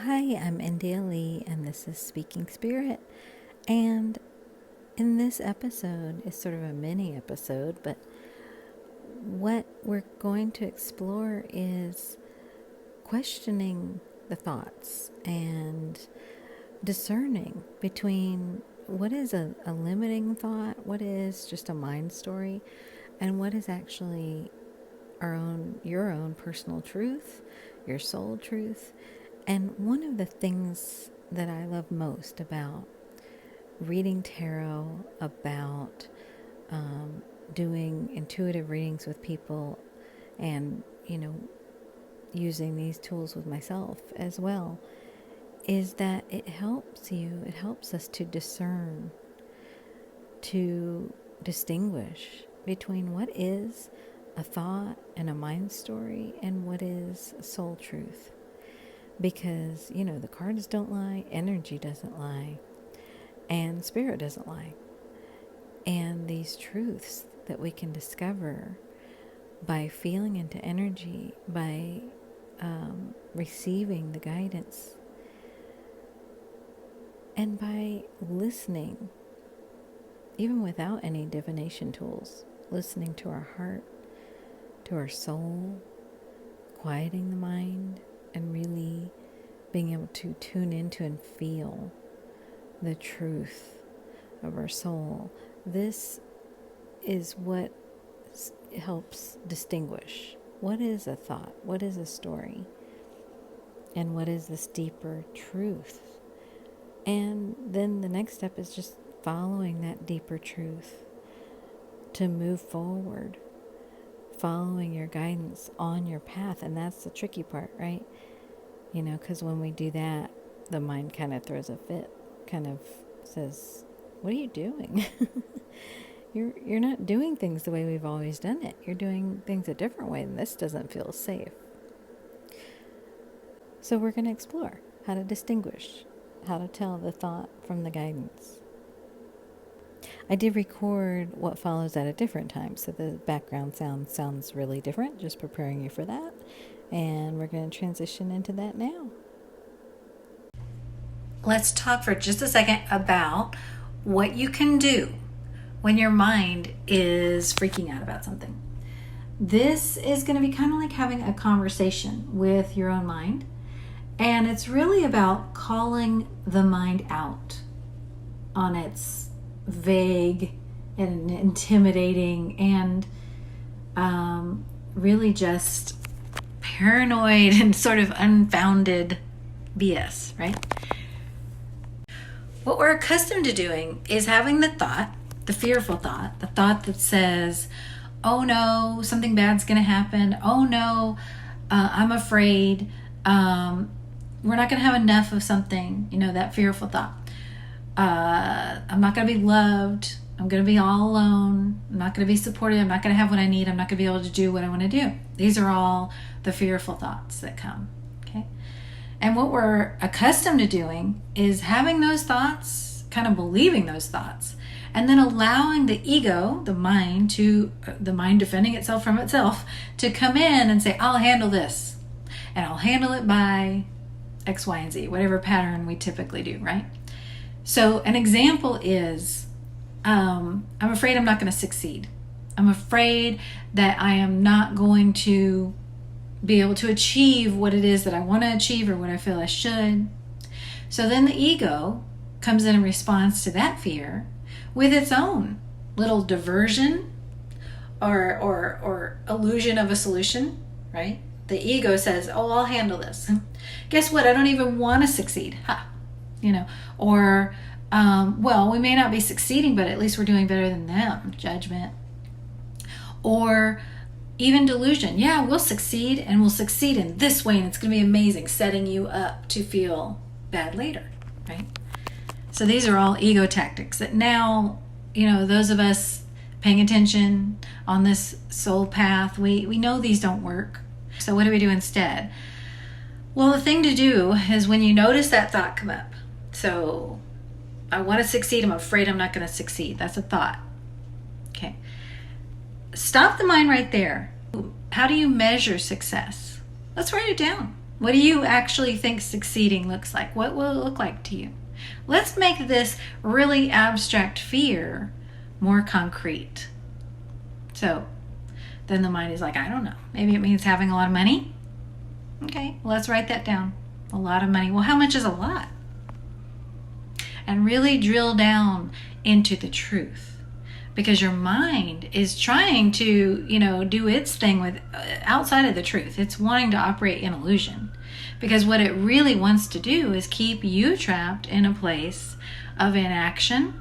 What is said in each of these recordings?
Hi, I'm India Lee, and this is Speaking Spirit. And in this episode, is sort of a mini episode, but what we're going to explore is questioning the thoughts and discerning between what is a limiting thought, what is just a mind story, and what is actually your own personal truth, your soul truth. And one of the things that I love most about reading tarot, about doing intuitive readings with people, and, using these tools with myself as well, is that it helps us to discern, to distinguish between what is a thought and a mind story and what is soul truth. Because, the cards don't lie, energy doesn't lie, and spirit doesn't lie. And these truths that we can discover by feeling into energy, by receiving the guidance, and by listening, even without any divination tools, listening to our heart, to our soul, quieting the mind, and really being able to tune into and feel the truth of our soul. This is what helps distinguish what is a thought, what is a story, and what is this deeper truth. And then the next step is just following that deeper truth to move forward, following your guidance on your path. And that's the tricky part, right? Because when we do that, the mind kind of throws a fit, kind of says, what are you doing? You're not doing things the way we've always done it. You're doing things a different way, and this doesn't feel safe. So we're going to explore how to distinguish, how to tell the thought from the guidance. I did record what follows at a different time, so the background sounds really different, just preparing you for that. And we're going to transition into that now. Let's talk for just a second about what you can do when your mind is freaking out about something. This is going to be kind of like having a conversation with your own mind. And it's really about calling the mind out on its vague and intimidating and really just paranoid and sort of unfounded BS, right? What we're accustomed to doing is having the thought, the fearful thought, the thought that says, oh no, something bad's going to happen. Oh no, I'm afraid. We're not going to have enough of something, that fearful thought. I'm not going to be loved. I'm going to be all alone. I'm not going to be supported. I'm not going to have what I need. I'm not going to be able to do what I want to do. These are all the fearful thoughts that come. Okay. And what we're accustomed to doing is having those thoughts, kind of believing those thoughts, and then allowing the ego, the mind defending itself from itself, to come in and say, I'll handle this. And I'll handle it by X, Y, and Z, whatever pattern we typically do, right? So an example is, I'm afraid I'm not going to succeed. I'm afraid that I am not going to be able to achieve what it is that I want to achieve or what I feel I should. So then the ego comes in response to that fear with its own little diversion or illusion of a solution, right? The ego says, oh, I'll handle this. Guess what? I don't even want to succeed. Or, well, we may not be succeeding, but at least we're doing better than them. Judgment. Or even delusion. Yeah, we'll succeed, and we'll succeed in this way, and it's going to be amazing, setting you up to feel bad later, right? So these are all ego tactics that now, those of us paying attention on this soul path, we know these don't work. So what do we do instead? Well, the thing to do is when you notice that thought come up. So I want to succeed. I'm afraid I'm not going to succeed. That's a thought. Okay. Stop the mind right there. How do you measure success? Let's write it down. What do you actually think succeeding looks like? What will it look like to you? Let's make this really abstract fear more concrete. So then the mind is like, I don't know. Maybe it means having a lot of money. Okay, well, let's write that down. A lot of money. Well, how much is a lot? And really drill down into the truth, because your mind is trying to, do its thing with outside of the truth. It's wanting to operate in illusion, because what it really wants to do is keep you trapped in a place of inaction,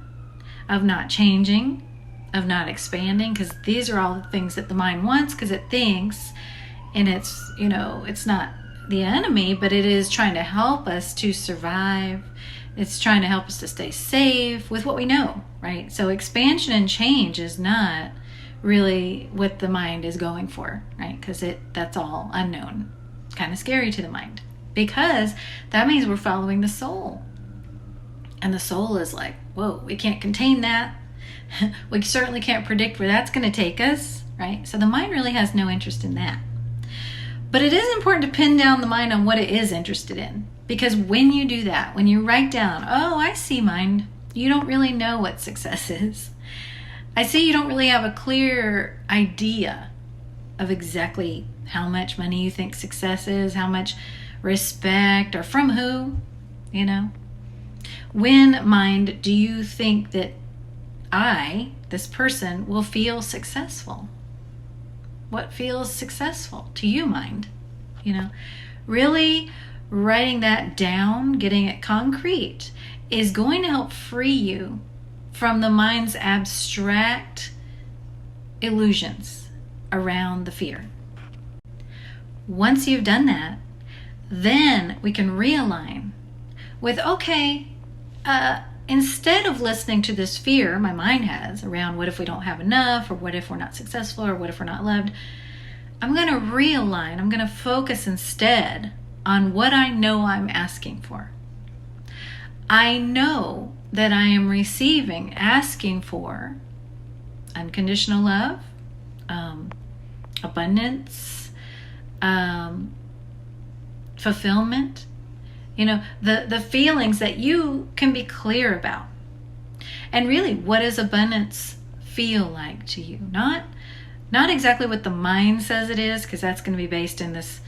of not changing, of not expanding, because these are all the things that the mind wants, because it thinks, and it's not the enemy, but it is trying to help us to survive. It's trying to help us to stay safe with what we know, right? So expansion and change is not really what the mind is going for, right? Because that's all unknown. It's kind of scary to the mind, because that means we're following the soul. And the soul is like, whoa, we can't contain that. We certainly can't predict where that's going to take us, right? So the mind really has no interest in that. But it is important to pin down the mind on what it is interested in. Because when you do that, when you write down, oh, I see, mind, you don't really know what success is. I see you don't really have a clear idea of exactly how much money you think success is, how much respect, or from who, When, mind, do you think that this person, will feel successful? What feels successful to you, mind? Really writing that down, getting it concrete, is going to help free you from the mind's abstract illusions around the fear. Once you've done that, then we can realign with, okay, instead of listening to this fear my mind has around what if we don't have enough, or what if we're not successful, or what if we're not loved, I'm going to realign. I'm going to focus instead on what I know I'm asking for. I know that I am asking for unconditional love, abundance, fulfillment, the feelings that you can be clear about. And really, what does abundance feel like to you? Not exactly what the mind says it is, because that's going to be based in this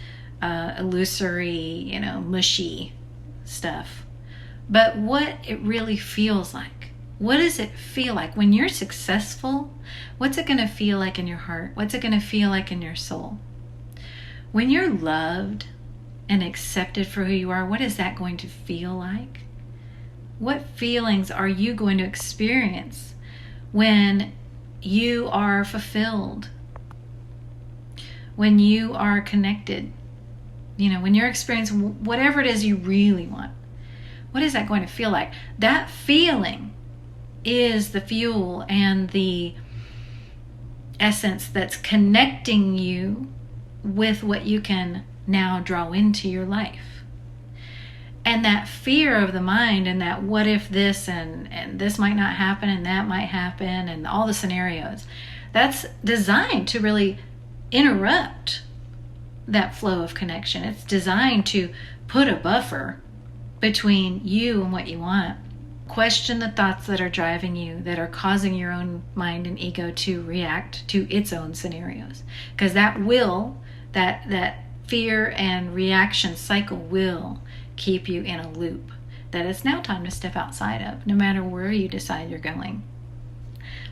illusory, mushy stuff. But what it really feels like. What does it feel like when you're successful? What's it going to feel like in your heart? What's it going to feel like in your soul? When you're loved and accepted for who you are, what is that going to feel like? What feelings are you going to experience when you are fulfilled? When you are connected? When you're experiencing whatever it is you really want, what is that going to feel like? That feeling is the fuel and the essence that's connecting you with what you can now draw into your life. And that fear of the mind, and that what if this and this might not happen, and that might happen, and all the scenarios, that's designed to really interrupt that flow of connection. It's designed to put a buffer between you and what you want. Question the thoughts that are driving you, that are causing your own mind and ego to react to its own scenarios. Because that fear and reaction cycle will keep you in a loop that it's now time to step outside of, no matter where you decide you're going,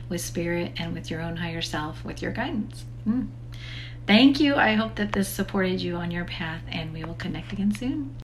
with spirit and with your own higher self, with your guidance. Thank you. I hope that this supported you on your path, and we will connect again soon.